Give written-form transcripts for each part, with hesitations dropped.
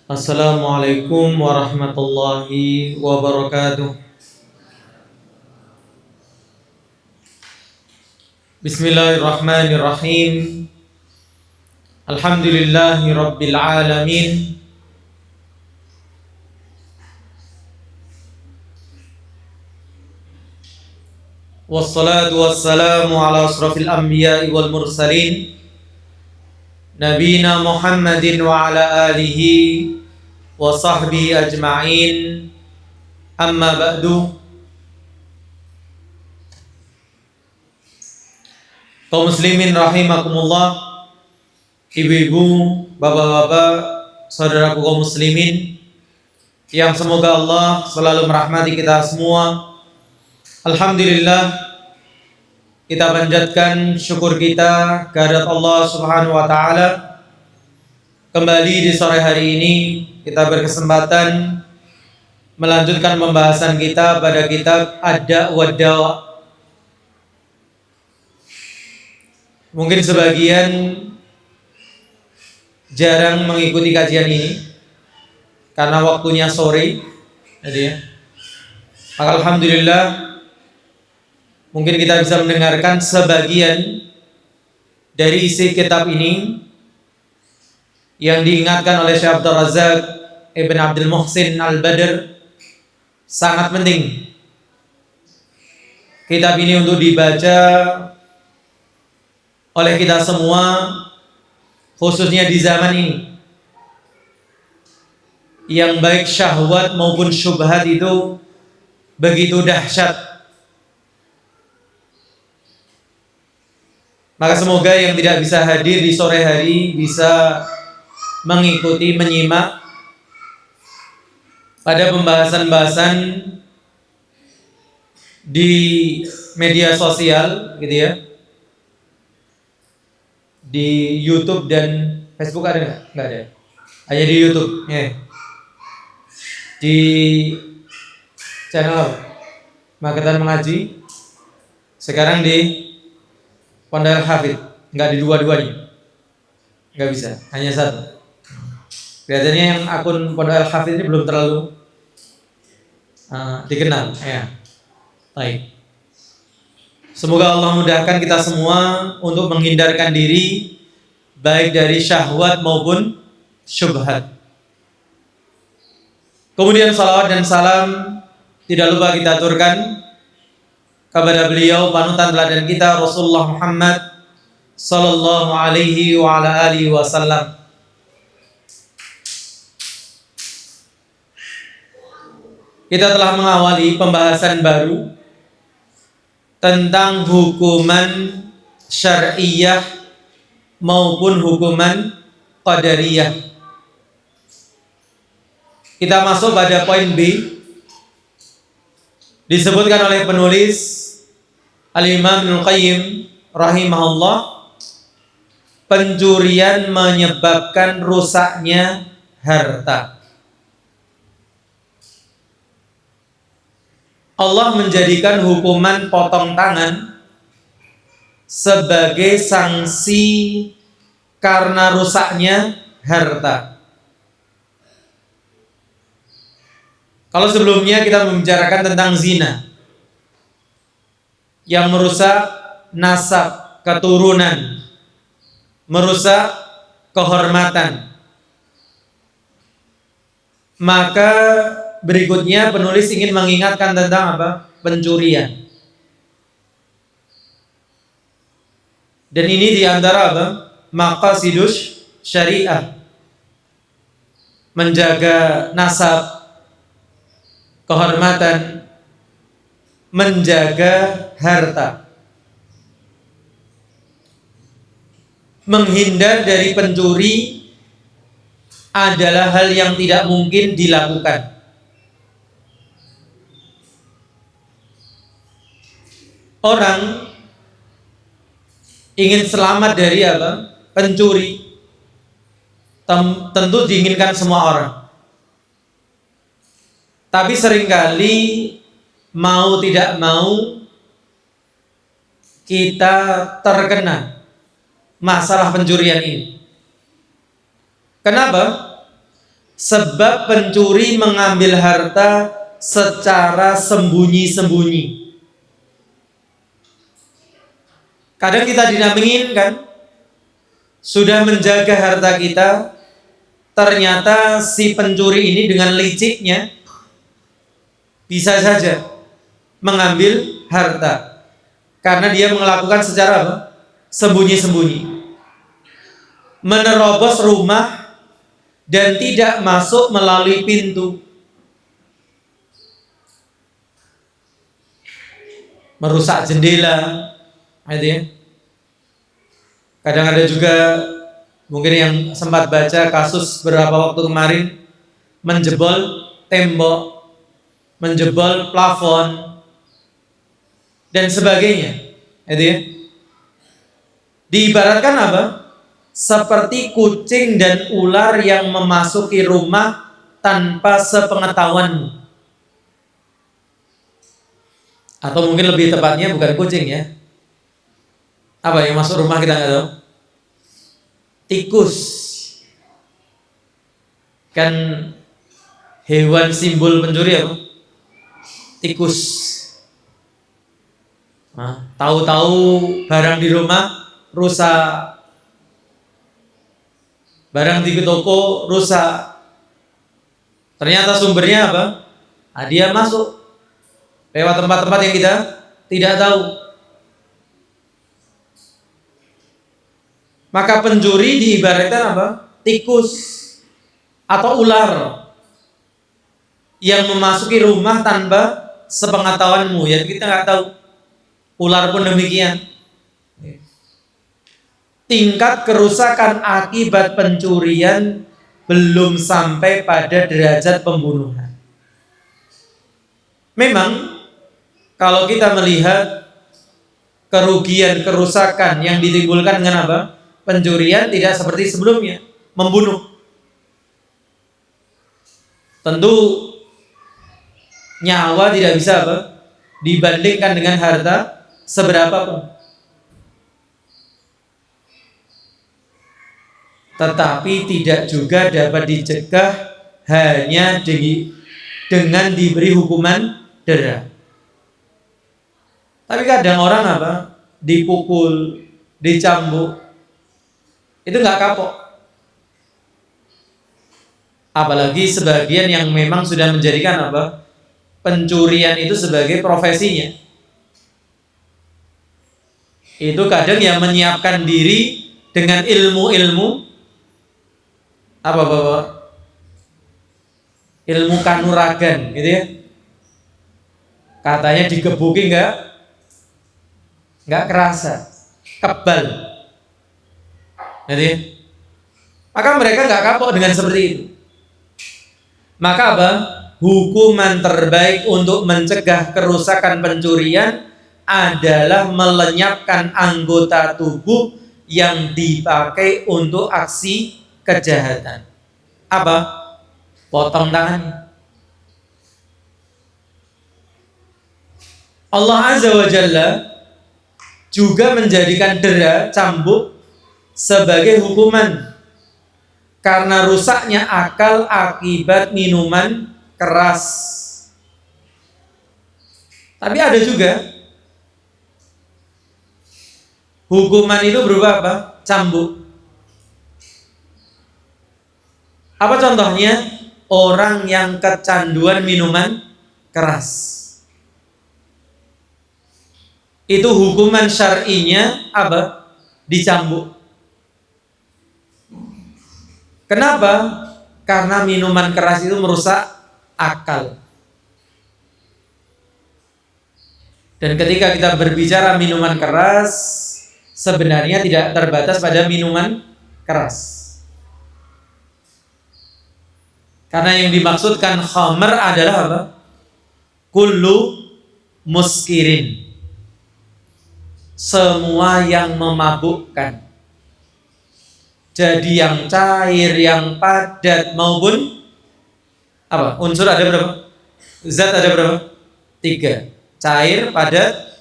Assalamualaikum warahmatullahi wabarakatuh. Bismillahirrahmanirrahim. Alhamdulillahi rabbil alamin. Wassalatu wassalamu ala asrafil anbiya'i wal mursalin, Nabina Muhammadin wa ala alihi wa sahbihi ajma'in. Amma ba'du. Kaum muslimin rahimakumullah, ibu-ibu, bapak-bapak, saudaraku kaum muslimin yang semoga Allah selalu merahmati kita semua. Alhamdulillah, kita panjatkan syukur kita kehadirat Allah Subhanahu wa taala. Kembali di sore hari ini kita berkesempatan melanjutkan pembahasan kita pada kitab Ad-Da' wa Dawa. Mungkin sebagian jarang mengikuti kajian ini karena waktunya sore, jadi ya. Maka alhamdulillah mungkin kita bisa mendengarkan sebagian dari isi kitab ini yang diingatkan oleh Syekh Abdul Razak Ibn Abdul Muhsin Al-Badr. Sangat penting kitab ini untuk dibaca oleh kita semua, khususnya di zaman ini yang baik syahwat maupun syubhat itu begitu dahsyat. Maka semoga yang tidak bisa hadir di sore hari bisa mengikuti, menyimak pada pembahasan-pembahasan di media sosial, gitu ya. Di YouTube dan Facebook ada nggak? Nggak ada. Hanya di YouTube. Ya. Di channel Magetan Mengaji. Sekarang di Pondok Al-Hafidh. Nggak di dua-duanya. Nggak bisa. Hanya satu. Kelihatannya yang akun Pondok Al-Hafidh ini belum terlalu dikenal. Ya. Baik. Semoga Allah mudahkan kita semua untuk menghindarkan diri baik dari syahwat maupun syubhat. Kemudian salawat dan salam tidak lupa kita aturkan kepada beliau panutan teladan kita, Rasulullah Muhammad sallallahu alaihi wa ala alihi wasallam. Kita telah mengawali pembahasan baru tentang hukuman syar'iyah maupun hukuman qadariyah. Kita masuk pada poin B. Disebutkan oleh penulis Al-Imam Ibnul Qayyim rahimahullah, pencurian menyebabkan rusaknya harta. Allah menjadikan hukuman potong tangan sebagai sanksi karena rusaknya harta. Kalau sebelumnya kita membicarakan tentang zina yang merusak nasab, keturunan, merusak kehormatan, maka berikutnya penulis ingin mengingatkan tentang apa? Pencurian. Dan ini diantara apa? Maqasidus syariah. Menjaga nasab, kehormatan, menjaga harta. Menghindar dari pencuri adalah hal yang tidak mungkin dilakukan. Orang ingin selamat dari apa? Pencuri. Tentu diinginkan semua orang. Tapi seringkali mau tidak mau kita terkena masalah pencurian ini. Kenapa? Sebab pencuri mengambil harta secara sembunyi-sembunyi. Kadang kita tidak menginginkan, sudah menjaga harta kita, ternyata si pencuri ini dengan liciknya bisa saja mengambil harta karena dia melakukan secara apa? Sembunyi-sembunyi, menerobos rumah dan tidak masuk melalui pintu, merusak jendela, gitu ya. Kadang ada juga mungkin yang sempat baca kasus beberapa waktu kemarin, menjebol tembok, menjebol plafon dan sebagainya, gitu ya. Diibaratkan apa? Seperti kucing dan ular yang memasuki rumah tanpa sepengetahuanmu. Atau mungkin lebih tepatnya bukan kucing ya. Apa yang masuk rumah kita nggak tahu? Tikus. Kan hewan simbol pencuri apa? Tikus. Nah, tahu-tahu barang di rumah rusak, barang di toko rusak. Ternyata sumbernya apa? Nah, dia masuk lewat tempat-tempat yang kita tidak tahu. Maka pencuri diibaratkan apa? Tikus atau ular yang memasuki rumah tanpa sepengetahuanmu. Ya kita nggak tahu. Ular pun demikian. Tingkat kerusakan akibat pencurian belum sampai pada derajat pembunuhan. Memang kalau kita melihat kerugian, kerusakan yang ditimbulkan dengan apa? Pencurian tidak seperti sebelumnya, membunuh. Tentu nyawa tidak bisa apa? Dibandingkan dengan harta seberapapun. Tetapi tidak juga dapat dicegah hanya dengan diberi hukuman dera. Tapi kadang orang apa? Dipukul, dicambuk, itu nggak kapok. Apalagi sebagian yang memang sudah menjadikan apa? Pencurian itu sebagai profesinya. Itu kadang yang menyiapkan diri dengan ilmu-ilmu apa Bapak? Ilmu kanuragan gitu ya. Katanya digebuki nggak kerasa, kebal. Jadi, maka mereka nggak kapok dengan seperti itu. Maka apa? Hukuman terbaik untuk mencegah kerusakan pencurian adalah melenyapkan anggota tubuh yang dipakai untuk aksi kejahatan. Apa? Potong tangannya. Allah Azza wa Jalla juga menjadikan dera, cambuk sebagai hukuman karena rusaknya akal akibat minuman keras. Tapi ada juga hukuman itu berupa apa? Cambuk. Apa contohnya? Orang yang kecanduan minuman keras. Itu hukuman syar'inya apa? Dicambuk. Kenapa? Karena minuman keras itu merusak akal. Dan ketika kita berbicara minuman keras, sebenarnya tidak terbatas pada minuman keras. Karena yang dimaksudkan khamr adalah apa? Kullu muskirin. Semua yang memabukkan. Jadi yang cair, yang padat maupun apa? Unsur ada berapa? Zat ada berapa? 3. Cair, padat,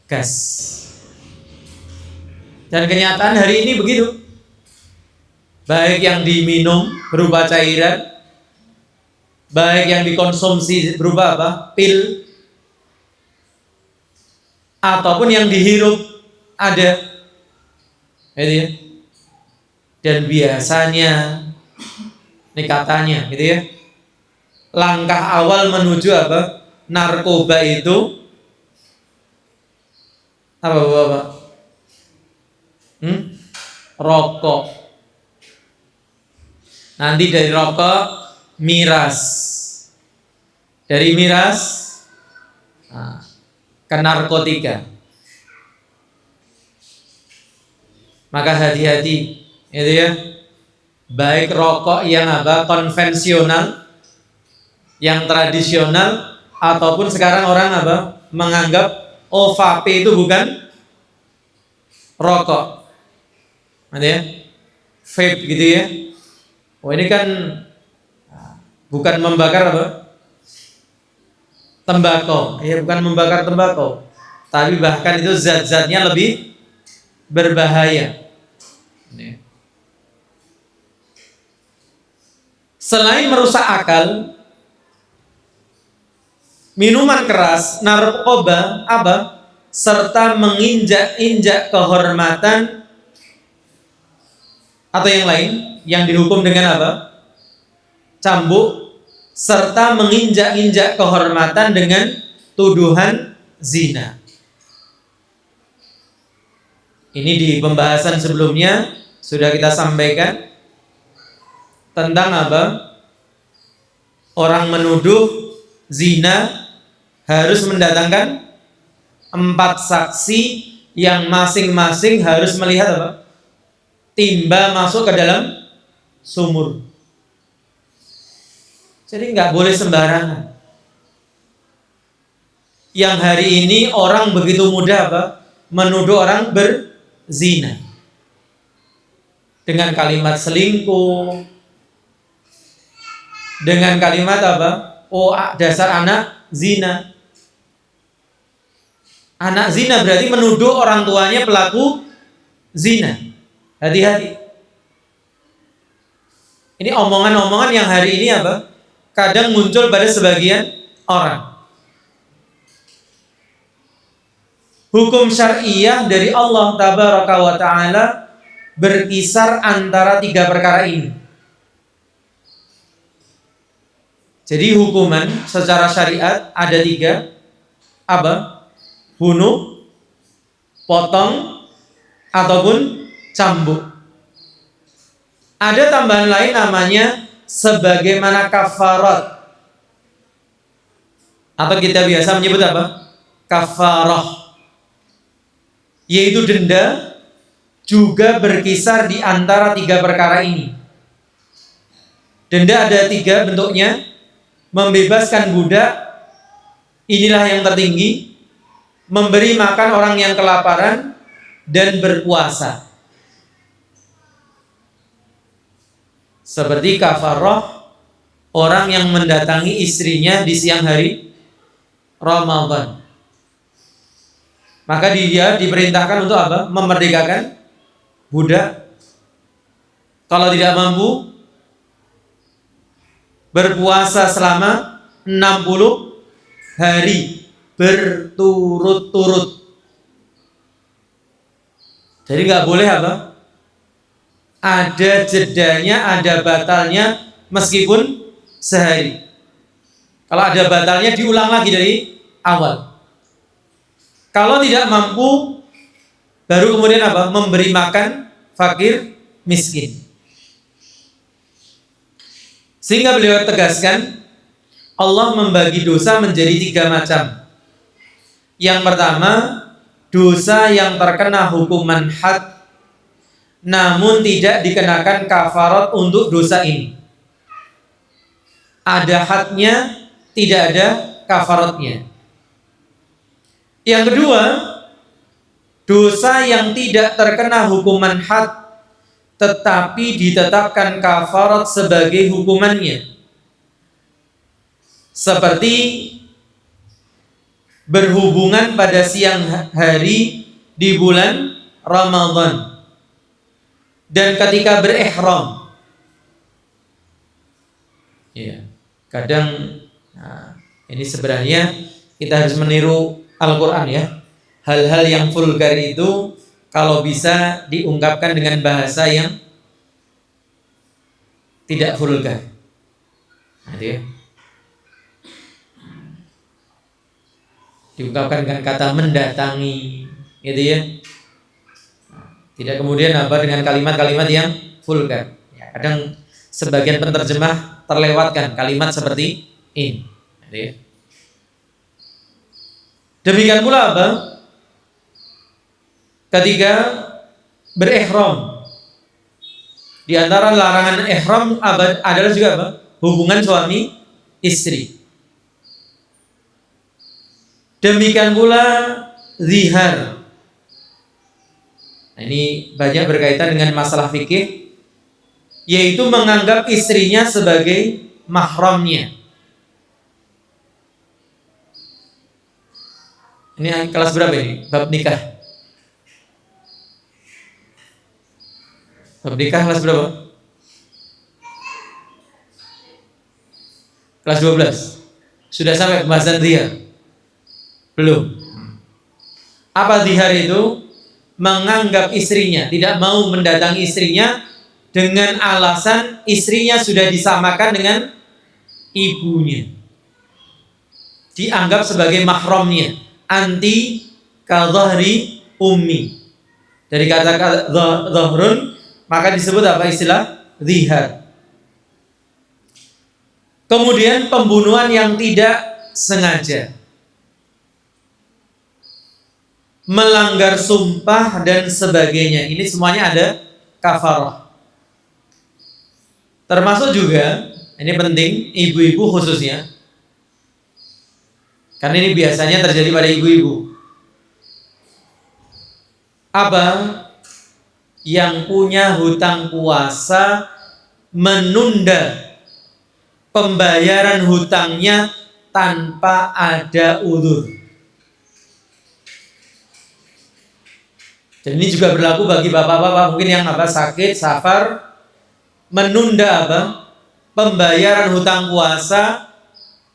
gas. Dan kenyataan hari ini begitu. baik yang diminum berupa cairan, baik yang dikonsumsi berupa apa? Pil, ataupun yang dihirup ada, gitu ya. Dan biasanya, ini katanya, gitu ya, langkah awal menuju apa? Narkoba itu apa Bapak? Rokok. Nanti dari rokok miras, dari miras ke narkotika. Maka hati-hati, itu ya. Baik rokok yang apa? Konvensional, yang tradisional, ataupun sekarang orang apa? Menganggap vape itu bukan rokok, ada ya, vape gitu ya. Ini kan bukan membakar apa? Tembakau, ya bukan membakar tembakau, tapi bahkan itu zat-zatnya lebih berbahaya. Selain merusak akal, minuman keras, narkoba, apa? Serta menginjak-injak kehormatan atau yang lain yang dihukum dengan apa? Cambuk, serta menginjak-injak kehormatan dengan tuduhan zina. Ini di pembahasan sebelumnya sudah kita sampaikan tentang apa? Orang menuduh zina harus mendatangkan 4 saksi yang masing-masing harus melihat apa? Timba masuk ke dalam sumur. Jadi nggak boleh sembarangan. Yang hari ini orang begitu mudah apa? Menuduh orang berzina dengan kalimat selingkuh, dengan kalimat apa? Oh, dasar anak zina. Anak zina berarti menuduh orang tuanya pelaku zina. Hati-hati. Ini omongan-omongan yang hari ini apa? Kadang muncul pada sebagian orang. Hukum syariah dari Allah Tabaraka wa Ta'ala berkisar antara 3 perkara ini. Jadi hukuman secara syariat ada 3. Apa? Bunuh, potong, ataupun cambuk. Ada tambahan lain namanya sebagaimana kafarat, atau kita biasa menyebut apa? Kafarah, yaitu denda, juga berkisar di antara 3 perkara ini. Denda ada 3 bentuknya. Membebaskan budak, inilah yang tertinggi. Memberi makan orang yang kelaparan, dan berpuasa. Seperti kafarah, orang yang mendatangi istrinya di siang hari Ramadan, maka dia diperintahkan untuk apa? Memerdekakan budak. Kalau tidak mampu, berpuasa selama 60 hari berturut-turut. Jadi nggak boleh apa? Ada jedanya, ada batalnya, meskipun sehari. Kalau ada batalnya, diulang lagi dari awal. Kalau tidak mampu, baru kemudian apa? Memberi makan fakir miskin. Sehingga beliau tegaskan, Allah membagi dosa menjadi 3 macam. Yang pertama, dosa yang terkena hukuman had, namun tidak dikenakan kafarat untuk dosa ini. Ada hadnya, tidak ada kafaratnya. Yang kedua, dosa yang tidak terkena hukuman had, tetapi ditetapkan kafarat sebagai hukumannya. Seperti berhubungan pada siang hari di bulan Ramadan, dan ketika berihram. Ya, kadang ini sebenarnya kita harus meniru Al-Quran ya. Hal-hal yang vulgar itu kalau bisa diungkapkan dengan bahasa yang tidak vulgar. Ya. Diungkapkan dengan kata mendatangi, gitu ya. Tidak kemudian dengan kalimat-kalimat yang vulgar. Ya, kadang sebagian penerjemah terlewatkan kalimat seperti ini. Gitu ya. Demikian pula ketika berihram. Di antara larangan ihram adalah juga hubungan suami istri. Demikian pula zihar. Nah, ini banyak berkaitan dengan masalah fikih, yaitu menganggap istrinya sebagai mahramnya. Ini kelas berapa ini? Bab nikah. Bab nikah kelas berapa? Kelas 12. Sudah sampai pembahasan zihar? Belum. Apa zihar itu? Menganggap istrinya, tidak mau mendatangi istrinya dengan alasan istrinya sudah disamakan dengan ibunya, dianggap sebagai mahramnya, anti kadhahri ummi. Dari kata dhahrun maka disebut apa istilah zihar. Kemudian pembunuhan yang tidak sengaja, melanggar sumpah dan sebagainya, ini semuanya ada kafarah. Termasuk juga, ini penting, ibu-ibu khususnya, karena ini biasanya terjadi pada ibu-ibu. Abang yang punya hutang puasa menunda pembayaran hutangnya tanpa ada udzur. Dan ini juga berlaku bagi bapak-bapak mungkin yang sakit, safar, menunda pembayaran hutang puasa,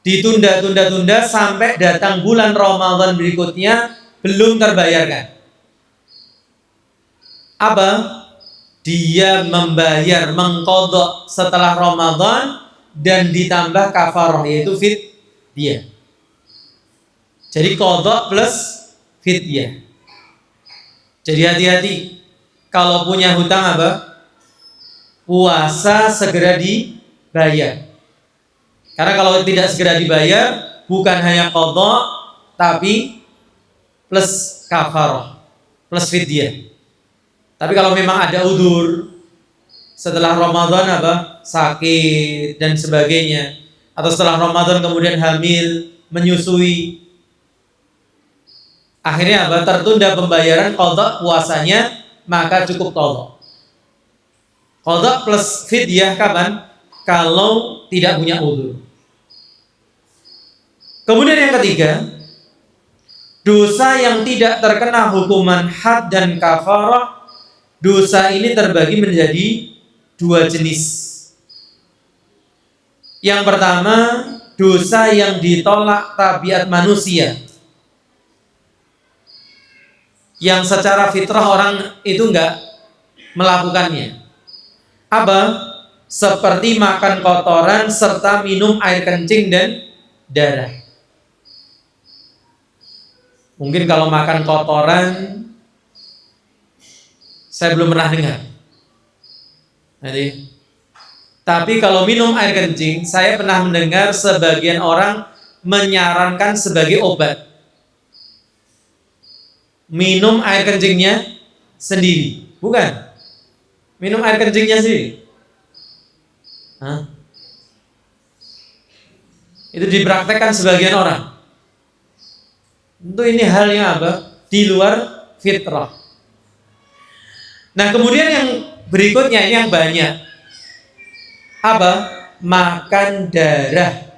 ditunda-tunda sampai datang bulan Ramadan berikutnya belum terbayarkan. Dia membayar, mengqadha setelah Ramadan dan ditambah kafarah, yaitu fidyah. Jadi qadha plus fidyah. Jadi hati-hati kalau punya hutang puasa segera dibayar. Karena kalau tidak segera dibayar bukan hanya qadha tapi plus kafarah, plus fidyah. Tapi kalau memang ada udzur setelah Ramadan sakit dan sebagainya, atau setelah Ramadan kemudian hamil, menyusui, akhirnya tertunda pembayaran qadha puasanya, maka cukup qadha. Qadha plus fidyah kapan? Kalau tidak punya udzur. Kemudian yang ketiga, dosa yang tidak terkena hukuman had dan kafarah, dosa ini terbagi menjadi dua jenis. Yang pertama, dosa yang ditolak tabiat manusia, yang secara fitrah orang itu enggak melakukannya. Seperti makan kotoran serta minum air kencing dan darah. Mungkin kalau makan kotoran saya belum pernah dengar. Tapi kalau minum air kencing, saya pernah mendengar sebagian orang menyarankan sebagai obat. Minum air kencingnya sendiri, bukan? Minum air kencingnya sendiri. Itu dipraktekkan sebagian orang. Tentu ini hal yang di luar fitrah. Nah, kemudian yang berikutnya ini yang banyak. Makan darah.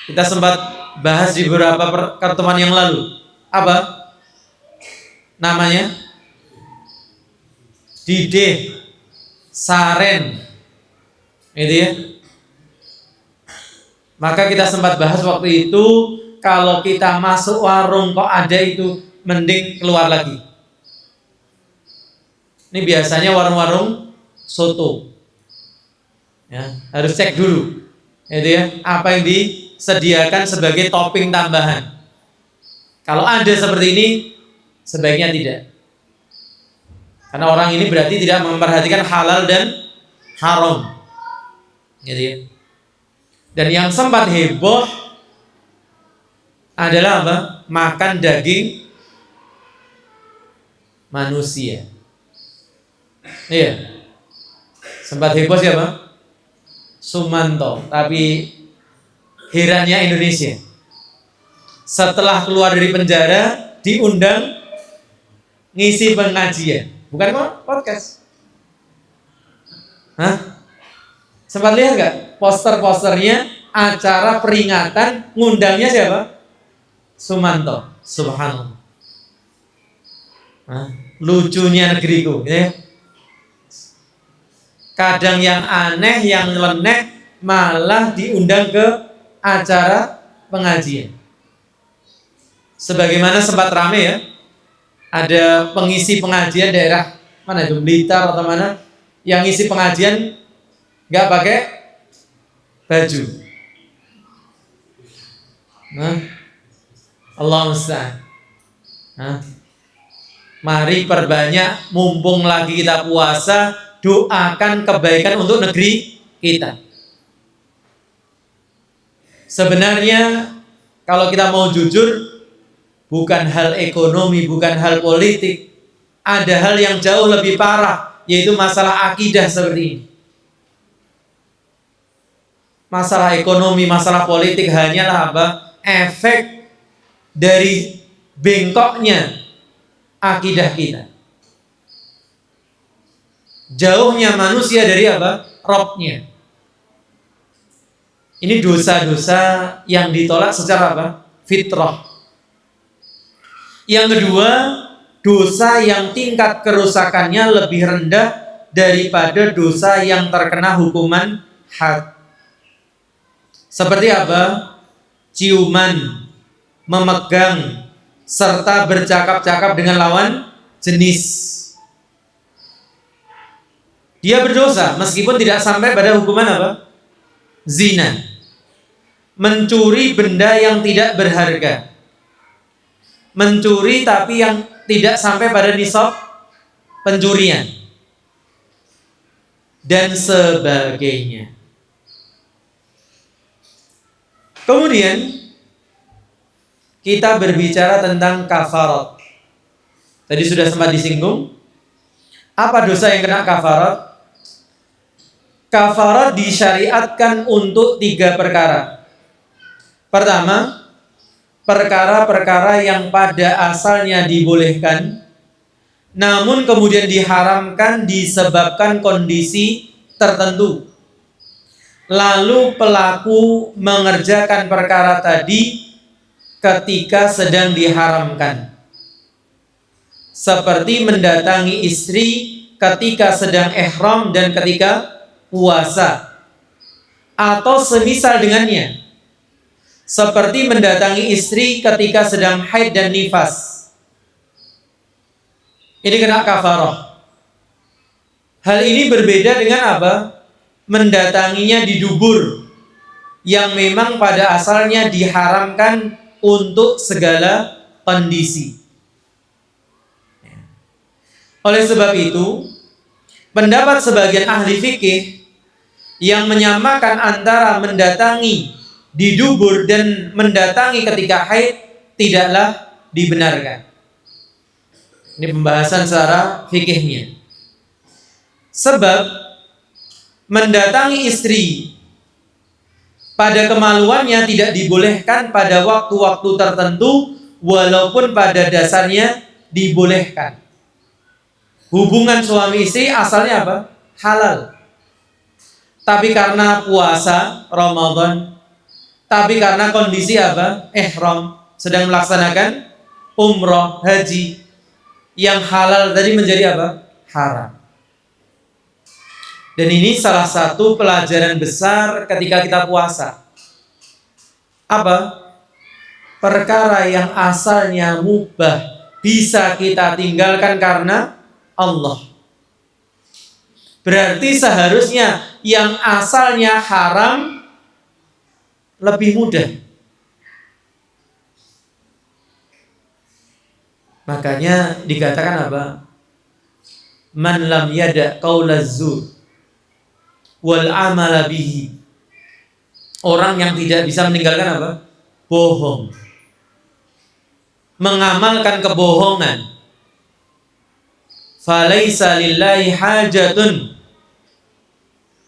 Kita sempat bahas di beberapa pertemuan yang lalu. Namanya? didih, saren, itu ya. Maka kita sempat bahas waktu itu, kalau kita masuk warung kok ada itu, mending keluar lagi. Ini biasanya warung-warung soto, ya, harus cek dulu, itu ya, apa yang disediakan sebagai topping tambahan. Kalau ada seperti ini, sebaiknya tidak. Karena orang ini berarti tidak memperhatikan halal dan haram, gitu ya. Dan yang sempat heboh adalah apa? Makan daging manusia. Iya. Sempat heboh siapa? Sumanto. Tapi herannya Indonesia, setelah keluar dari penjara diundang ngisi pengajian, bukan podcast. Hah? Sempat lihat nggak poster-posternya acara peringatan, ngundangnya siapa? Sumanto. Subhanallah. Hah? Lucunya negeriku, ya. Kadang yang aneh, yang nyeleneh malah diundang ke acara pengajian. Sebagaimana sempat rame ya, ada pengisi pengajian daerah mana itu, Blitar atau mana, yang ngisi pengajian nggak pakai baju. Nah, Allah musta'an. Nah, mari perbanyak, mumpung lagi kita puasa, doakan kebaikan untuk negeri kita. Sebenarnya kalau kita mau jujur, bukan hal ekonomi, bukan hal politik, ada hal yang jauh lebih parah, yaitu masalah akidah seperti ini. Masalah ekonomi, masalah politik hanyalah apa? Efek dari bengkoknya akidah kita. Jauhnya manusia dari apa? Robnya. Ini dosa-dosa yang ditolak secara apa? Fitrah. Yang kedua, dosa yang tingkat kerusakannya lebih rendah daripada dosa yang terkena hukuman had. Seperti apa? Ciuman, memegang, serta bercakap-cakap dengan lawan jenis. Dia berdosa meskipun tidak sampai pada hukuman apa? Zina. Mencuri benda yang tidak berharga. Mencuri tapi yang tidak sampai pada nisab pencurian. Dan sebagainya. Kemudian kita berbicara tentang kafarat. Tadi sudah sempat disinggung. Apa dosa yang kena kafarat? Kafarat disyariatkan untuk 3 perkara. Pertama, perkara-perkara yang pada asalnya dibolehkan, namun kemudian diharamkan disebabkan kondisi tertentu. Lalu pelaku mengerjakan perkara tadi ketika sedang diharamkan. Seperti mendatangi istri ketika sedang ihram dan ketika puasa, atau semisal dengannya, seperti mendatangi istri ketika sedang haid dan nifas. Ini kena kafarah. Hal ini berbeda dengan apa? Mendatanginya di dubur, yang memang pada asalnya diharamkan untuk segala kondisi. Oleh sebab itu, pendapat sebagian ahli fikih yang menyamakan antara mendatangi di dubur dan mendatangi ketika haid tidaklah dibenarkan. Ini pembahasan secara fikihnya. Sebab mendatangi istri pada kemaluannya tidak dibolehkan pada waktu-waktu tertentu, walaupun pada dasarnya dibolehkan. Hubungan suami istri asalnya apa? Halal. Tapi karena puasa Ramadan, tapi karena kondisi apa? Ihram, sedang melaksanakan umroh, haji, yang halal tadi menjadi apa? Haram. Dan ini salah satu pelajaran besar ketika kita puasa. Apa? Perkara yang asalnya mubah bisa kita tinggalkan karena Allah. Berarti seharusnya yang asalnya haram lebih mudah. Makanya dikatakan apa? Man lam yada qaulaz zur wal amala bihi. Orang yang tidak bisa meninggalkan apa? Bohong. Mengamalkan kebohongan. Falaisa lillahi hajatun.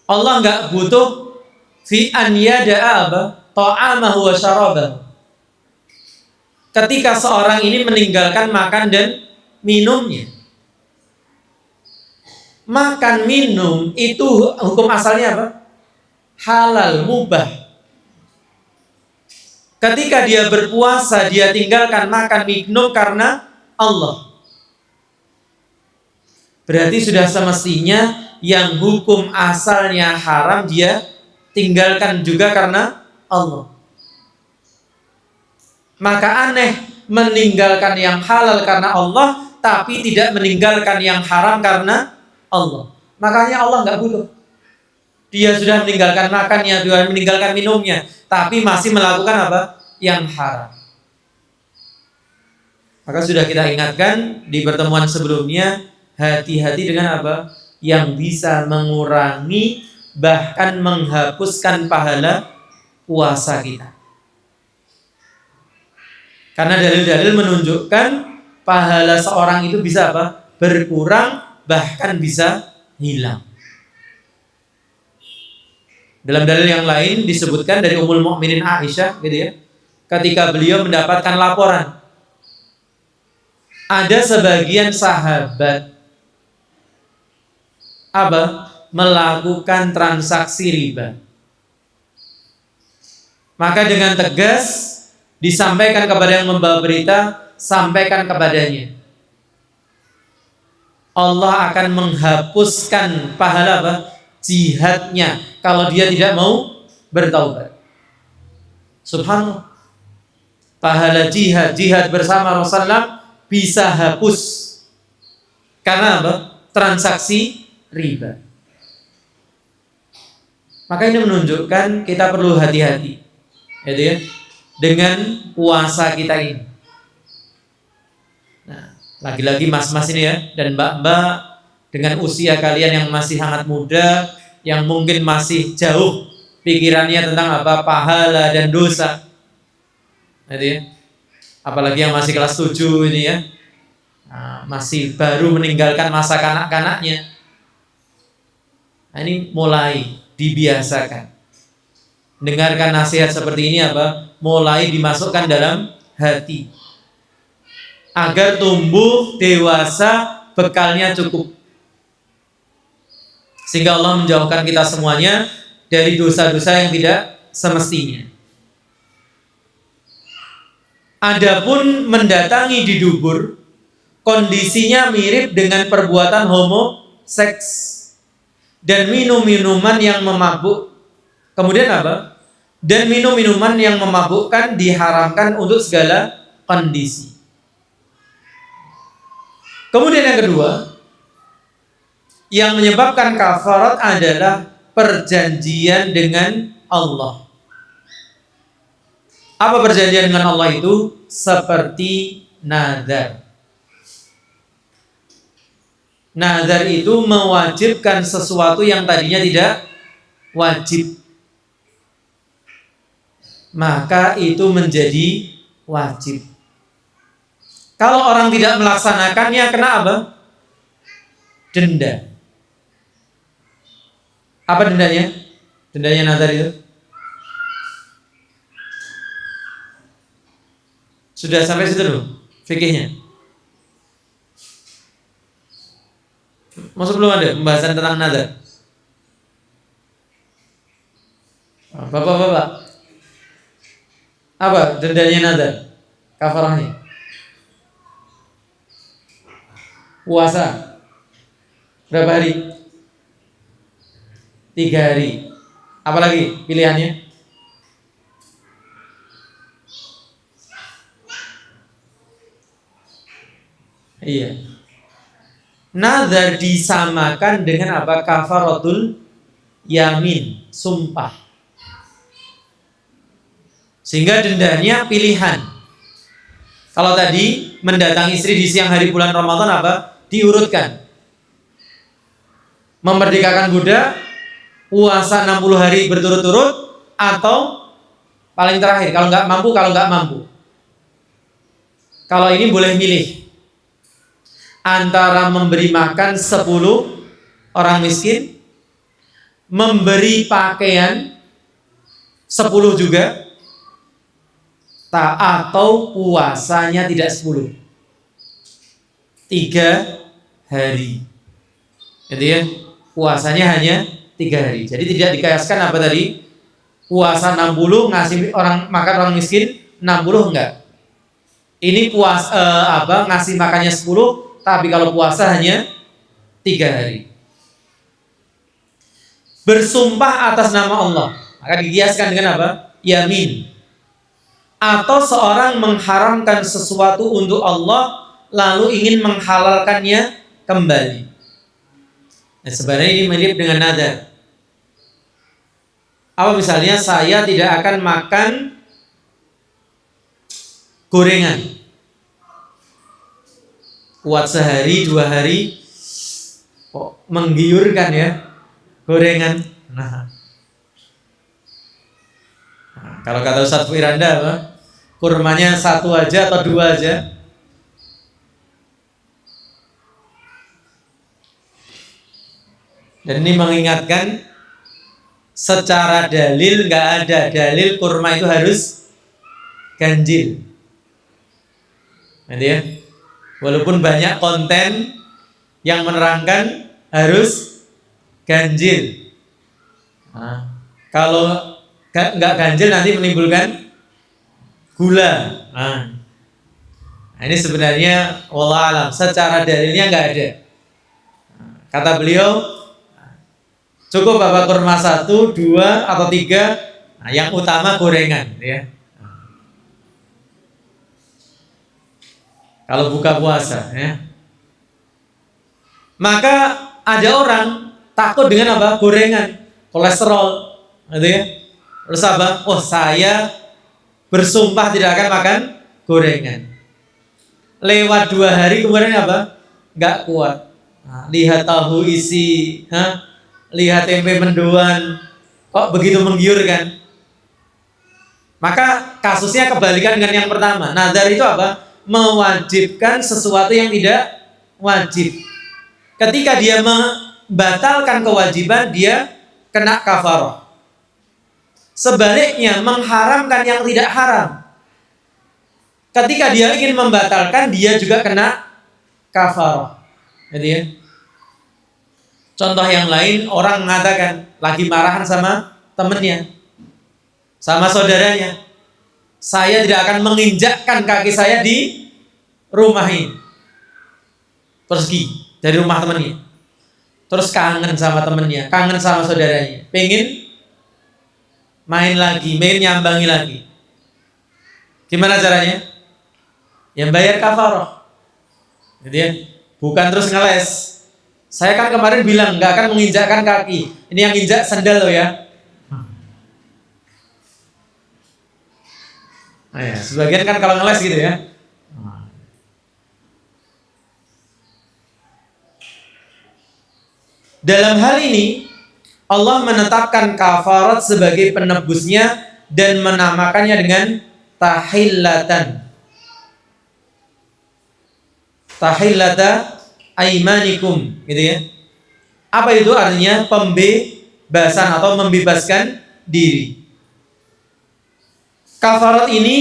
Allah enggak butuh fi an yada'a apa? Ta'amahu wa syarabahu. Ketika seorang ini meninggalkan makan dan minumnya. Makan minum itu hukum asalnya apa? Halal, mubah. Ketika dia berpuasa, dia tinggalkan makan minum karena Allah. Berarti sudah semestinya yang hukum asalnya haram dia tinggalkan juga karena Allah. Maka aneh meninggalkan yang halal karena Allah, tapi tidak meninggalkan yang haram karena Allah. Makanya Allah nggak butuh. Dia sudah meninggalkan makannya, dia meninggalkan minumnya, tapi masih melakukan apa? Yang haram. Maka sudah kita ingatkan di pertemuan sebelumnya, hati-hati dengan apa? Yang bisa mengurangi bahkan menghapuskan pahala puasa kita. Karena dalil-dalil menunjukkan pahala seorang itu bisa apa? Berkurang bahkan bisa hilang. Dalam dalil yang lain disebutkan dari Ummul Mukminin Aisyah gitu ya. Ketika beliau mendapatkan laporan ada sebagian sahabat apa? Melakukan transaksi riba. Maka dengan tegas disampaikan kepada yang membawa berita, sampaikan kepadanya. Allah akan menghapuskan pahala apa? Jihadnya kalau dia tidak mau bertaubat. Subhanallah. Pahala jihad bersama Rasulullah bisa hapus karena apa? Transaksi riba. Maka ini menunjukkan kita perlu hati-hati, gitu ya, dengan puasa kita ini. Nah, lagi-lagi mas-mas ini ya, dan mbak-mbak dengan usia kalian yang masih sangat muda, yang mungkin masih jauh pikirannya tentang apa? Pahala dan dosa. Gitu ya. Apalagi yang masih kelas 7 ini ya. Nah, masih baru meninggalkan masa kanak-kanaknya. Nah, ini mulai dibiasakan. Dengarkan nasihat seperti ini apa? Mulai dimasukkan dalam hati. Agar tumbuh dewasa bekalnya cukup. Sehingga Allah menjauhkan kita semuanya dari dosa-dosa yang tidak semestinya. Adapun mendatangi di dubur, kondisinya mirip dengan perbuatan homoseks dan minum minuman yang memabuk. Kemudian apa? Dan minum minuman yang memabukkan diharamkan untuk segala kondisi. Kemudian yang kedua, yang menyebabkan kafarat adalah perjanjian dengan Allah. Apa perjanjian dengan Allah itu? Seperti nazar. Nazar itu mewajibkan sesuatu yang tadinya tidak wajib. Maka itu menjadi wajib. Kalau orang tidak melaksanakannya, kena apa? Denda. Apa dendanya? Dendanya nazar itu? Sudah sampai situ dulu fikihnya? Masuk belum ada pembahasan tentang nazar? Bapak-bapak, apa dendanya nazar? Kafarahnya? Puasa berapa hari? 3 hari. Apalagi pilihannya? Iya. Nazar disamakan dengan apa? Kafaratul yamin, sumpah. Sehingga dendanya pilihan. Kalau tadi mendatangi istri di siang hari bulan Ramadan apa? Diurutkan. Memerdekakan budak, puasa 60 hari berturut-turut, atau paling terakhir kalau nggak mampu. Kalau ini boleh milih antara memberi makan 10 orang miskin, memberi pakaian 10 juga, atau puasanya tidak 10, 3 hari. Jadi ya, puasanya hanya 3 hari. Jadi tidak dikayaskan apa tadi? Puasa 60 ngasih makan orang miskin 60 enggak. Ini ngasih makannya 10, tapi kalau puasa hanya 3 hari. Bersumpah atas nama Allah, maka dikiaskan dengan apa? Yamin. Atau seorang mengharamkan sesuatu untuk Allah lalu ingin menghalalkannya kembali. Nah, sebenarnya ini mirip dengan nadar. Apa misalnya saya tidak akan makan gorengan. Kuat sehari 2 hari kok menggiurkan ya gorengan. Nah, kalau kata Ustadz Firanda apa? Kurmanya 1 aja atau 2 aja. Dan ini mengingatkan secara dalil nggak ada dalil kurma itu harus ganjil. Nanti ya, walaupun banyak konten yang menerangkan harus ganjil. Nah, kalau nggak ganjil nanti menimbulkan gula. Nah, ini sebenarnya wallah alam secara dalilnya nggak ada. Kata beliau, cukup bawa kurma 1, 2, atau 3. Nah, yang utama gorengan, ya. Kalau buka puasa, ya. Maka ada orang takut dengan apa? Gorengan, kolesterol, gitu ya. Terus apa? Oh, saya bersumpah tidak akan makan gorengan. Lewat 2 hari kemudian apa? Nggak kuat. Nah, lihat tahu isi, lihat tempe mendoan, kok begitu menggiurkan. Maka kasusnya kebalikan dengan yang pertama. Nazar itu apa? Mewajibkan sesuatu yang tidak wajib. Ketika dia membatalkan kewajiban, dia kena kafarah. Sebaliknya mengharamkan yang tidak haram. Ketika dia ingin membatalkan, dia juga kena kafarah. Jadi ya. Contoh yang lain, orang mengatakan lagi marahan sama temennya, sama saudaranya, saya tidak akan menginjakkan kaki saya di rumah ini. Pergi dari rumah temennya. Terus kangen sama temennya, kangen sama saudaranya, pengen main lagi, pengen nyambangi lagi. Gimana caranya? Yang bayar kafarah. Jadi ya, bukan terus ngeles. Saya kan kemarin bilang nggak akan menginjakkan kaki. Ini yang injak sendal loh ya. Nah ya, sebagian kan kalau ngeles gitu ya. Dalam hal ini Allah menetapkan kafarat sebagai penebusnya dan menamakannya dengan tahillatan. Tahillata aimanikum, gitu ya. Apa itu artinya? Pembebasan atau membebaskan diri. Kafarat ini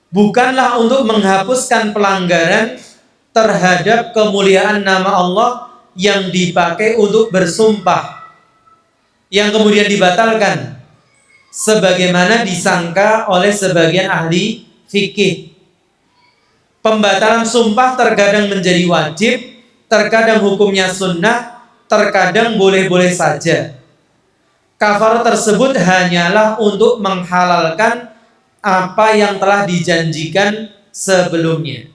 bukanlah untuk menghapuskan pelanggaran terhadap kemuliaan nama Allah yang dipakai untuk bersumpah, yang kemudian dibatalkan sebagaimana disangka oleh sebagian ahli fikih. Pembatalan sumpah terkadang menjadi wajib, terkadang hukumnya sunnah, terkadang boleh-boleh saja. kafarah tersebut hanyalah untuk menghalalkan apa yang telah dijanjikan sebelumnya.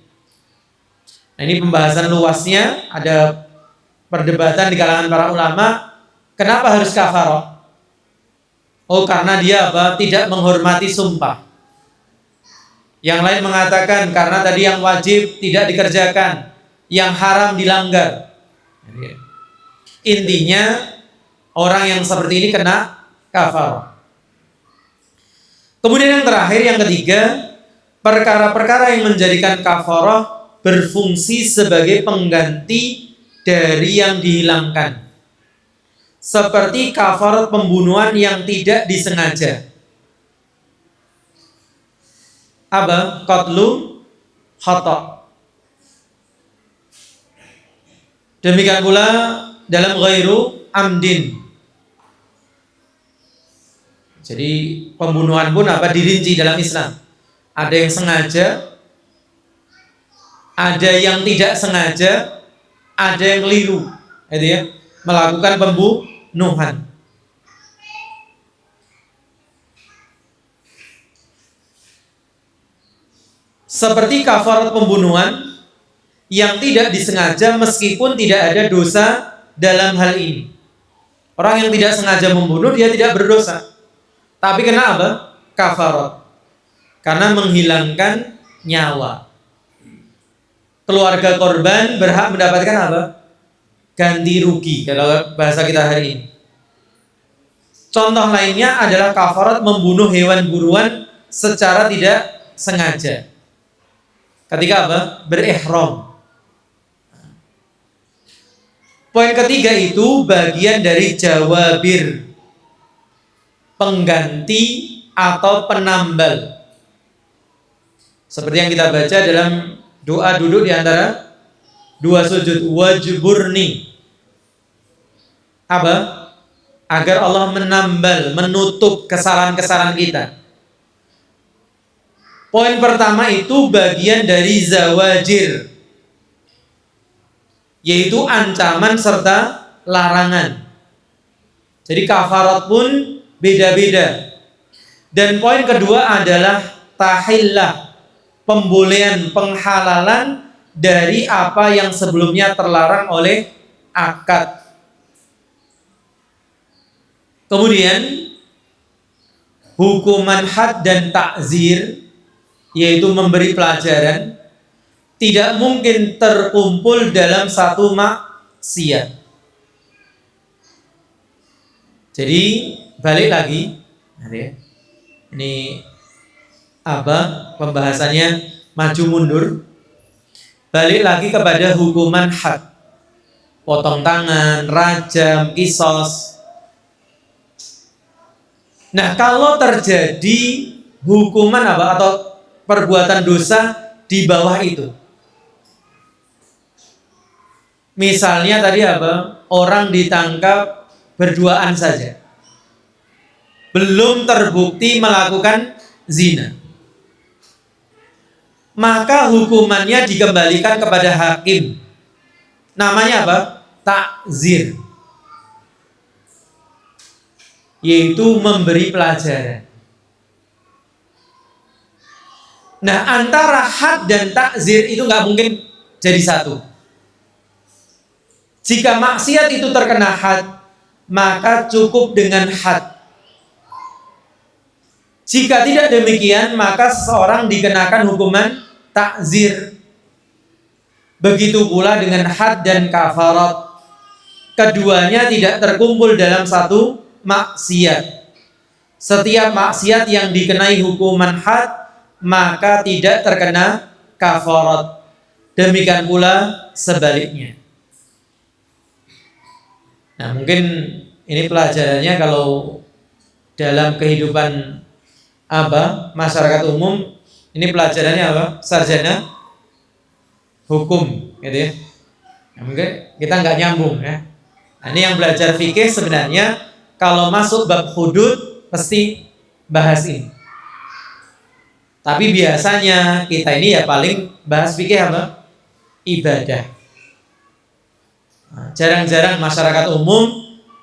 Nah, ini pembahasan luasnya, ada perdebatan di kalangan para ulama, kenapa harus kafarah? Oh, karena dia apa? Tidak menghormati sumpah. Yang lain mengatakan karena tadi yang wajib tidak dikerjakan, yang haram dilanggar. Intinya orang yang seperti ini kena kafarah. Kemudian yang terakhir, yang ketiga, perkara-perkara yang menjadikan kafarah berfungsi sebagai pengganti dari yang dihilangkan. Seperti kafarat pembunuhan yang tidak disengaja. Apa? Qatlu khata'. Demikian pula dalam ghairu amdin. Jadi pembunuhan pun apa? Dirinci dalam Islam. Ada yang sengaja, ada yang tidak sengaja, ada yang keliru, itu ya, melakukan pembunuhan. Seperti kafarat pembunuhan yang tidak disengaja meskipun tidak ada dosa dalam hal ini. Orang yang tidak sengaja membunuh dia tidak berdosa, tapi kena apa? Kafarat, karena menghilangkan nyawa. Keluarga korban berhak mendapatkan apa? Ganti rugi kalau bahasa kita hari ini. Contoh lainnya adalah kafarat membunuh hewan buruan secara tidak sengaja. Ketika apa? Berihram. Poin ketiga itu bagian dari jawabir, pengganti atau penambal. Seperti yang kita baca dalam doa duduk di antara dua sujud, wajburni. Apa? Agar Allah menambal, menutup kesalahan-kesalahan kita. Poin pertama itu bagian dari zawajir, yaitu ancaman serta larangan. Jadi kafarat pun beda-beda. Dan poin kedua adalah tahillah, pembolehan, penghalalan dari apa yang sebelumnya terlarang oleh akad. Kemudian hukuman had dan takzir, yaitu memberi pelajaran, tidak mungkin terkumpul dalam satu maksiat. Jadi balik lagi, ini apa pembahasannya, maju mundur. Balik lagi kepada hukuman had, potong tangan, rajam, qisas. Nah, kalau terjadi hukuman apa atau perbuatan dosa di bawah itu, misalnya tadi apa, orang ditangkap berduaan saja, belum terbukti melakukan zina, maka hukumannya dikembalikan kepada hakim. Namanya apa? Takzir, yaitu memberi pelajaran. Nah, antara had dan takzir itu nggak mungkin jadi satu. Jika maksiat itu terkena had, maka cukup dengan had. Jika tidak demikian, maka seseorang dikenakan hukuman takzir. Begitu pula dengan had dan kafarat. Keduanya tidak terkumpul dalam satu maksiat. Setiap maksiat yang dikenai hukuman had, maka tidak terkena kafarat. Demikian pula sebaliknya. Nah, mungkin ini pelajarannya kalau dalam kehidupan apa masyarakat umum, ini pelajarannya apa? Sarjana hukum, gitu ya. Nah, mungkin kita nggak nyambung ya. Nah, ini yang belajar fikih sebenarnya kalau masuk bab hudud pasti bahas ini. Tapi biasanya kita ini ya paling bahas fikih apa? Ibadah. Nah, jarang-jarang masyarakat umum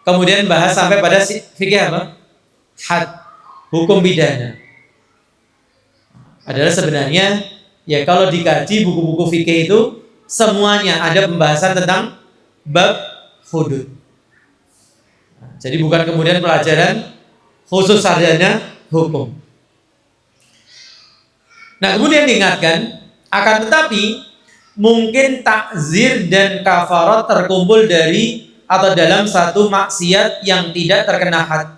kemudian bahas sampai pada fikih apa? Had, hukum pidana. Adalah sebenarnya ya kalau dikaji buku-buku fikih itu semuanya ada pembahasan tentang bab hudud. Jadi bukan kemudian pelajaran khusus sarjana hukum. Nah, kemudian diingatkan, akan tetapi mungkin takzir dan kafarat terkumpul dari atau dalam satu maksiat yang tidak terkena had.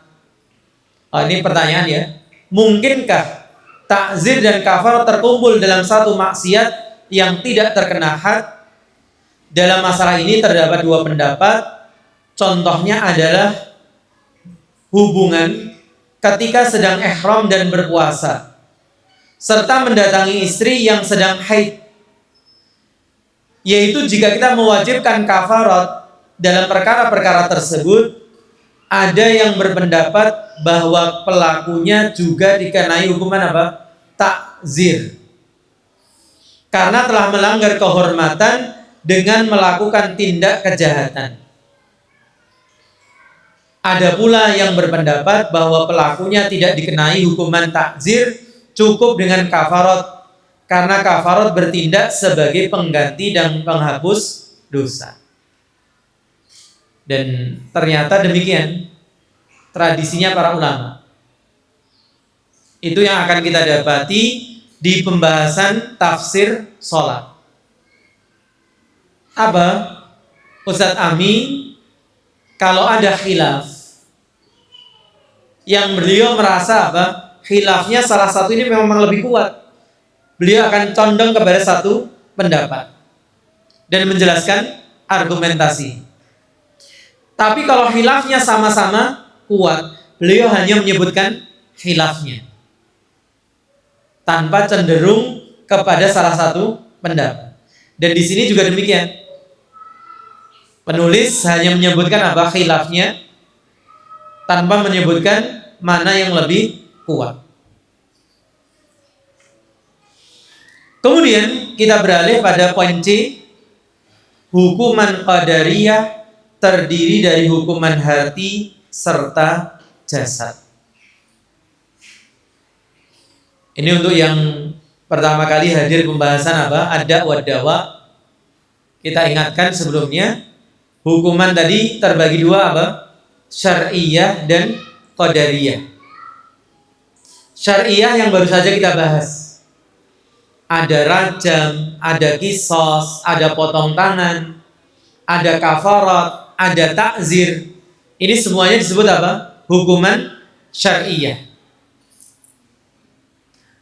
Oh, ini pertanyaan ya. Mungkinkah takzir dan kafarat terkumpul dalam satu maksiat yang tidak terkena had? Dalam masalah ini terdapat dua pendapat. Contohnya adalah hubungan ketika sedang ihram dan berpuasa, serta mendatangi istri yang sedang haid. Yaitu jika kita mewajibkan kafarat dalam perkara-perkara tersebut, ada yang berpendapat bahwa pelakunya juga dikenai hukuman apa? Takzir. Karena telah melanggar kehormatan dengan melakukan tindak kejahatan. Ada pula yang berpendapat bahwa pelakunya tidak dikenai hukuman takzir, cukup dengan kafarat, karena kafarat bertindak sebagai pengganti dan penghapus dosa. Dan ternyata demikian tradisinya para ulama. Itu yang akan kita dapati di pembahasan tafsir sholat. Apa? Ustadz Ami, kalau ada khilaf yang beliau merasa apa? Khilafnya salah satu ini memang lebih kuat, beliau akan condong kepada satu pendapat dan menjelaskan argumentasi. Tapi kalau khilafnya sama-sama kuat, beliau hanya menyebutkan khilafnya tanpa cenderung kepada salah satu pendapat. Dan di sini juga demikian. Penulis hanya menyebutkan apa? Khilafnya tanpa menyebutkan mana yang lebih kuat. Kemudian kita beralih pada poin C. Hukuman qadariyah terdiri dari hukuman hati serta jasad. Ini untuk yang pertama kali hadir pembahasan apa? Ada wa dawa. Kita ingatkan sebelumnya, hukuman tadi terbagi dua apa? Syar'iyah dan qadariyah. Syar'iyah yang baru saja kita bahas. Ada rajam, ada qisas, ada potong tangan, ada kafarat, ada takzir. Ini semuanya disebut apa? Hukuman syar'iyah.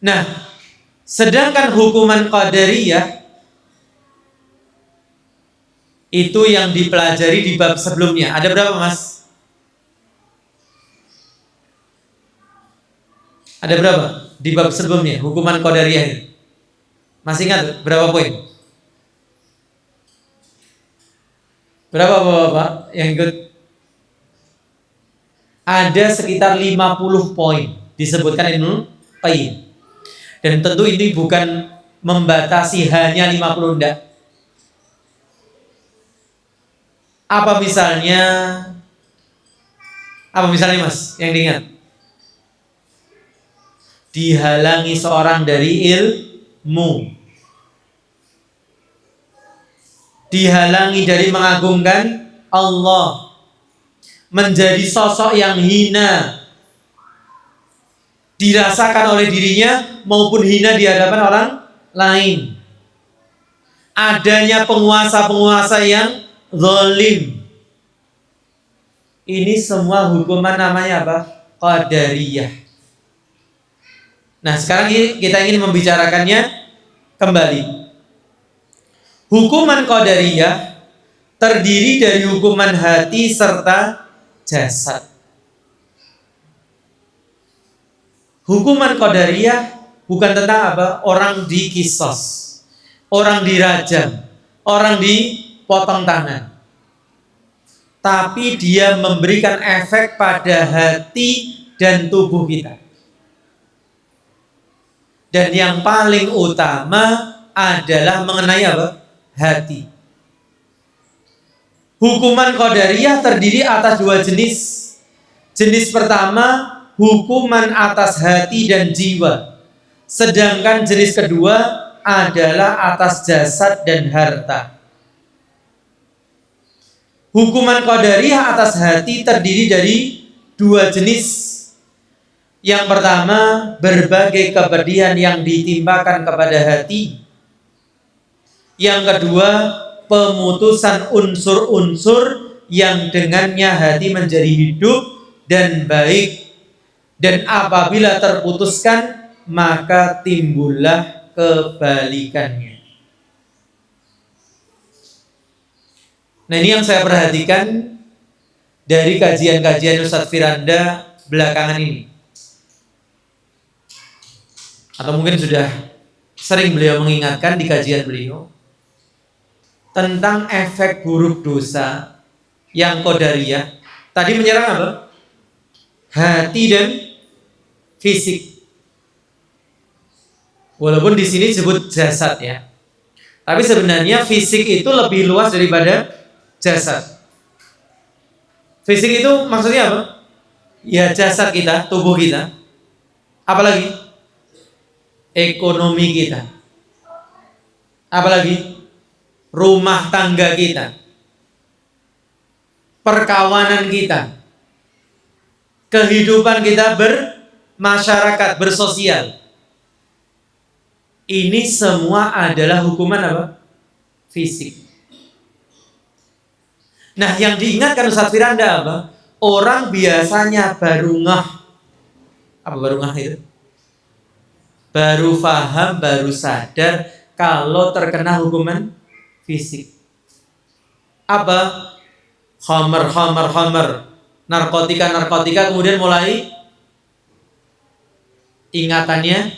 Nah, sedangkan hukuman qadariyah itu yang dipelajari di bab sebelumnya. Ada berapa, Mas? Ada berapa di bab sebelumnya hukuman qadariyah ini? Masih ingat berapa poin? Berapa Bapak yang ikut? Ada sekitar 50 poin disebutkan Ibnu Qayyim. Dan tentu ini bukan membatasi hanya 50, enggak. Apa misalnya Mas yang diingat? Dihalangi seorang dari ilmu, dihalangi dari mengagungkan Allah, menjadi sosok yang hina dirasakan oleh dirinya maupun hina di hadapan orang lain, adanya penguasa-penguasa yang zalim. Ini semua hukuman namanya apa? Qadariyah. Nah, sekarang kita ingin membicarakannya kembali. Hukuman qadariyah terdiri dari hukuman hati serta jasad. Hukuman qadariyah bukan tentang apa? Orang dikisos, orang dirajam, orang dipotong tangan. Tapi dia memberikan efek pada hati dan tubuh kita. Dan yang paling utama adalah mengenai apa? Hati. Hukuman qadariyah terdiri atas dua jenis. Jenis pertama hukuman atas hati dan jiwa. Sedangkan jenis kedua adalah atas jasad dan harta. Hukuman qadariyah atas hati terdiri dari dua jenis. Yang pertama, berbagai kepedihan yang ditimpakan kepada hati. Yang kedua, pemutusan unsur-unsur yang dengannya hati menjadi hidup dan baik. Dan apabila terputuskan, maka timbullah kebalikannya. Nah, ini yang saya perhatikan dari kajian-kajian Ustadz Firanda belakangan ini. Atau mungkin sudah sering beliau mengingatkan di kajian beliau tentang efek buruk dosa yang qadariyah. Tadi menyerang apa? Hati dan fisik. Walaupun di sini disebut jasad ya. Tapi sebenarnya fisik itu lebih luas daripada jasad. Fisik itu maksudnya apa? Ya jasad kita, tubuh kita. Apalagi? Ekonomi kita. Apalagi? Rumah tangga kita. Perkawanan kita. Kehidupan kita bermasyarakat, bersosial. Ini semua adalah hukuman apa? Fisik. Nah, yang diingatkan Ustadz Firanda apa? Orang biasanya baru ngeh. Apa baru ngeh itu? Baru paham, baru sadar kalau terkena hukuman fisik. Apa? Khamar, narkotika, kemudian mulai ingatannya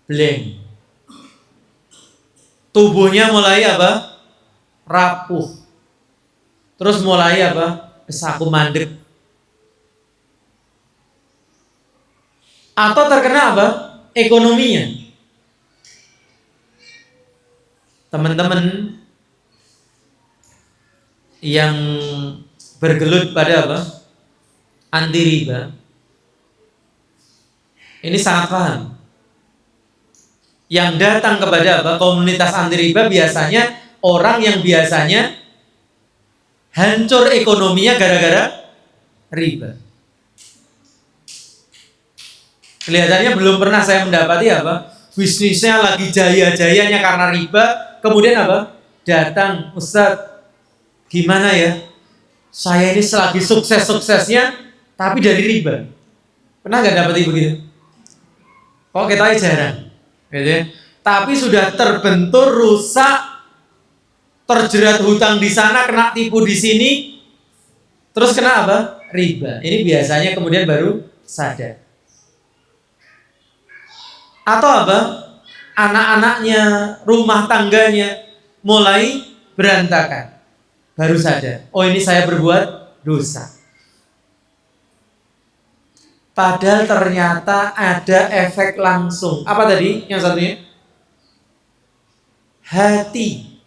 blank. Tubuhnya mulai apa? Rapuh. Terus mulai apa? Besaku mandek. Atau terkena apa? Ekonominya. Teman-teman yang bergelut pada apa? Anti riba. Ini sangat paham. Yang datang kepada apa? Komunitas anti riba biasanya orang yang biasanya hancur ekonominya gara-gara riba. Kelihatannya belum pernah saya mendapati apa? Bisnisnya lagi jaya-jayanya karena riba, kemudian apa? Datang, Ustadz, gimana ya? Saya ini selagi sukses-suksesnya, tapi dari riba. Pernah nggak dapati begitu? Kok kita jarang, gitu ya? Tapi sudah terbentur, rusak, terjerat hutang di sana, kena tipu di sini, terus kena apa? Riba. Ini biasanya kemudian baru sadar. Atau apa? Anak-anaknya, rumah tangganya mulai berantakan. Baru sadar, oh ini saya berbuat dosa. Padahal ternyata ada efek langsung. Apa tadi yang satunya? Hati.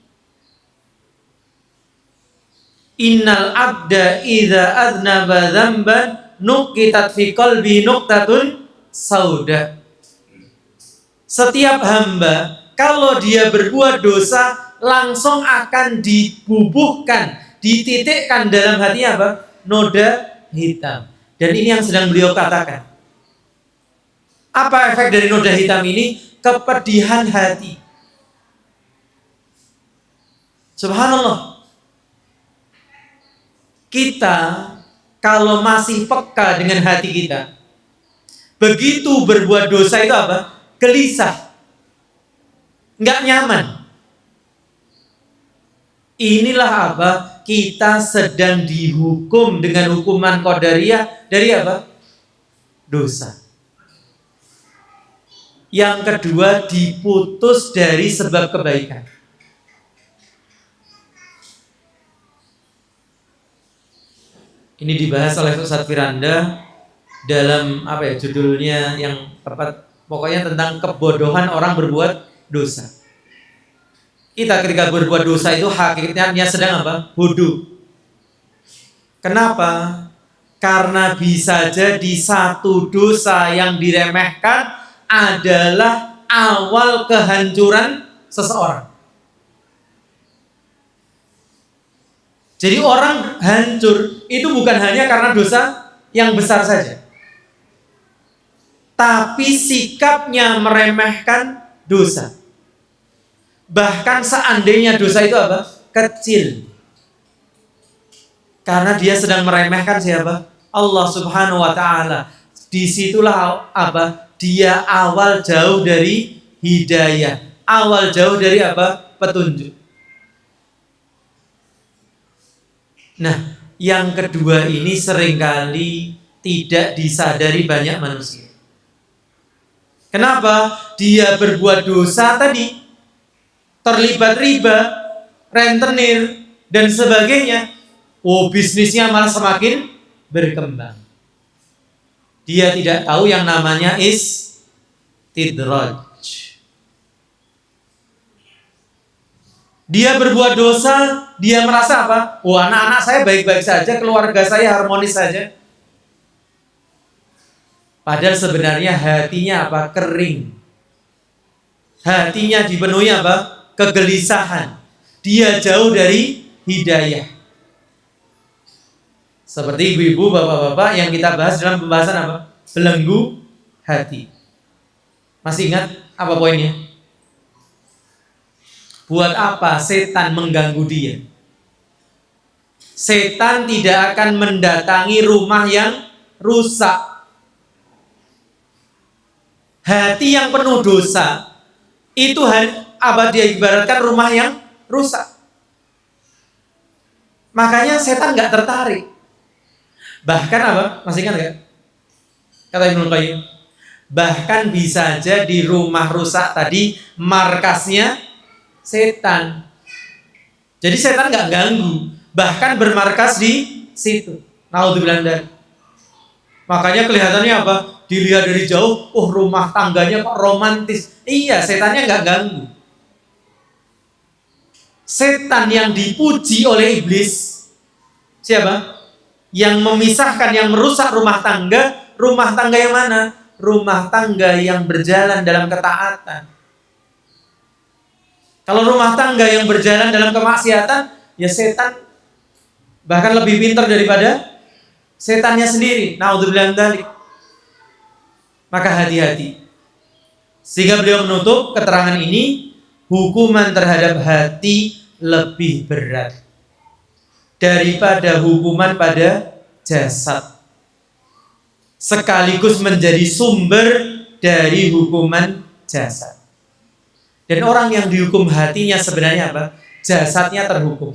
Innal abda idza adnaba dzamban nuqitat fi qalbi nuqtatun sauda. Setiap hamba kalau dia berbuat dosa langsung akan dibubuhkan, dititikkan dalam hatinya apa? Noda hitam. Dan ini yang sedang beliau katakan. Apa efek dari noda hitam ini? Kepedihan hati. Subhanallah. Kita kalau masih peka dengan hati kita, begitu berbuat dosa itu apa? Gelisah, nggak nyaman. Inilah apa? Kita sedang dihukum dengan hukuman qadariyah dari apa? Dosa. Yang kedua, diputus dari sebab kebaikan. Ini dibahas oleh Ustadz Firanda dalam apa ya judulnya yang tepat. Pokoknya tentang kebodohan orang berbuat dosa. Kita ketika berbuat dosa itu hakikatnya sedang apa? Bodoh. Kenapa? Karena bisa jadi satu dosa yang diremehkan adalah awal kehancuran seseorang. Jadi orang hancur itu bukan hanya karena dosa yang besar saja, tapi sikapnya meremehkan dosa. Bahkan seandainya dosa itu apa? Kecil. Karena dia sedang meremehkan siapa? Allah Subhanahu wa ta'ala. Disitulah apa? Dia awal jauh dari hidayah. Awal jauh dari apa? Petunjuk. Nah, yang kedua ini seringkali tidak disadari banyak manusia. Kenapa? Dia berbuat dosa tadi, terlibat riba, rentenir, dan sebagainya. Bisnisnya malah semakin berkembang. Dia tidak tahu yang namanya istidraj. Dia berbuat dosa, dia merasa apa? Anak-anak saya baik-baik saja, keluarga saya harmonis saja. Padahal sebenarnya hatinya apa? Kering. Hatinya dipenuhi apa? Kegelisahan. Dia jauh dari hidayah. Seperti ibu-ibu, bapak-bapak yang kita bahas dalam pembahasan apa? Belenggu hati. Masih ingat apa poinnya? Buat apa setan mengganggu dia? Setan tidak akan mendatangi rumah yang rusak. Hati yang penuh dosa itu apa dia ibaratkan rumah yang rusak. Makanya setan nggak tertarik. Bahkan apa? Masih ingat nggak? Kata Ibnu Qayyim, bahkan bisa aja di rumah rusak tadi markasnya setan. Jadi setan nggak ganggu, bahkan bermarkas di situ. Naudzubillah. Makanya kelihatannya apa? Dilihat dari jauh, rumah tangganya kok romantis. Iya, setannya nggak ganggu. Setan yang dipuji oleh iblis siapa? Yang memisahkan, yang merusak rumah tangga yang mana? Rumah tangga yang berjalan dalam ketaatan. Kalau rumah tangga yang berjalan dalam kemaksiatan, ya setan bahkan lebih pintar daripada setannya sendiri. Naudzubillah dzalik. Maka hati-hati. Sehingga beliau menutup keterangan ini, hukuman terhadap hati lebih berat daripada hukuman pada jasad, sekaligus menjadi sumber dari hukuman jasad. Dan orang yang dihukum hatinya sebenarnya apa? Jasadnya terhukum.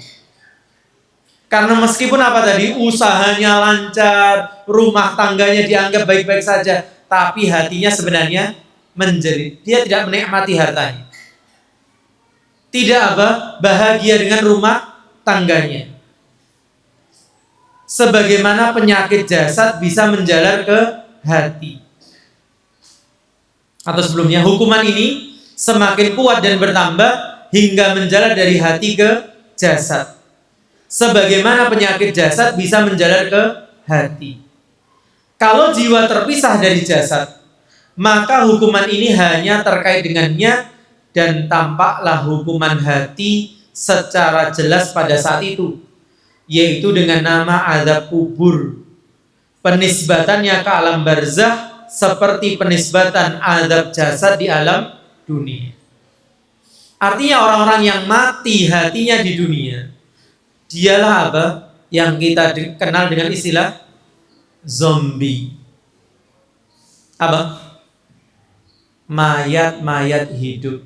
Karena meskipun apa tadi, usahanya lancar, rumah tangganya dianggap baik-baik saja, tapi hatinya sebenarnya menjerit. Dia tidak menikmati hartanya, tidak apa? Bahagia dengan rumah tangganya. Sebagaimana penyakit jasad bisa menjalar ke hati. Atau sebelumnya, hukuman ini semakin kuat dan bertambah hingga menjalar dari hati ke jasad. Sebagaimana penyakit jasad bisa menjalar ke hati. Kalau jiwa terpisah dari jasad, maka hukuman ini hanya terkait dengannya, dan tampaklah hukuman hati secara jelas pada saat itu, yaitu dengan nama azab kubur. Penisbatannya ke alam barzah seperti penisbatan azab jasad di alam dunia. Artinya orang-orang yang mati hatinya di dunia, dialah apa? Yang kita kenal dengan istilah zombie. Apa? Mayat-mayat hidup.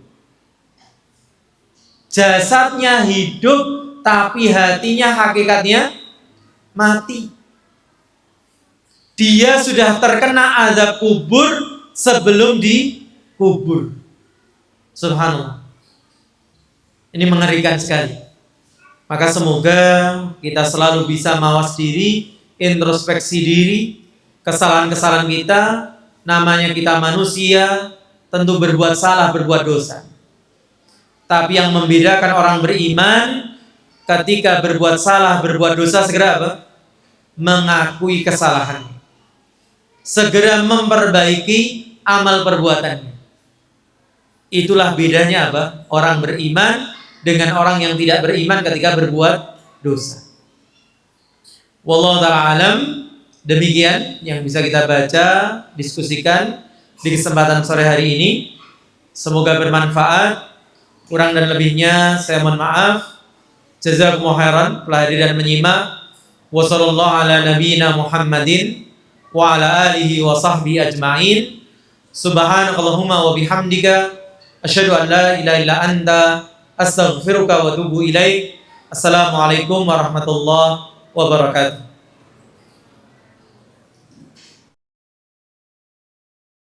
Jasadnya hidup, tapi hatinya hakikatnya mati. Dia sudah terkena azab kubur sebelum dikubur. Subhanallah. Ini mengerikan sekali. Maka semoga kita selalu bisa mawas diri, introspeksi diri, kesalahan-kesalahan kita. Namanya kita manusia, tentu berbuat salah, berbuat dosa. Tapi yang membedakan orang beriman, ketika berbuat salah, berbuat dosa, segera apa? mengakui kesalahannya, segera memperbaiki amal perbuatannya. Itulah bedanya apa? Orang beriman dengan orang yang tidak beriman ketika berbuat dosa. Wallahu ta'ala alam. Demikian yang bisa kita baca, diskusikan di kesempatan sore hari ini. Semoga bermanfaat. Kurang dan lebihnya saya mohon maaf. Jazakumullahu khairan telah hadir dan menyimak. Wa sallallahu ala nabiyyina Muhammadin wa ala alihi wa sahbihi ajma'in. Subhanakallahumma wa bihamdika asyhadu an la ilaha illa anta astaghfiruka wa atubu ilaik. Assalamualaikum warahmatullahi wabarakatuh.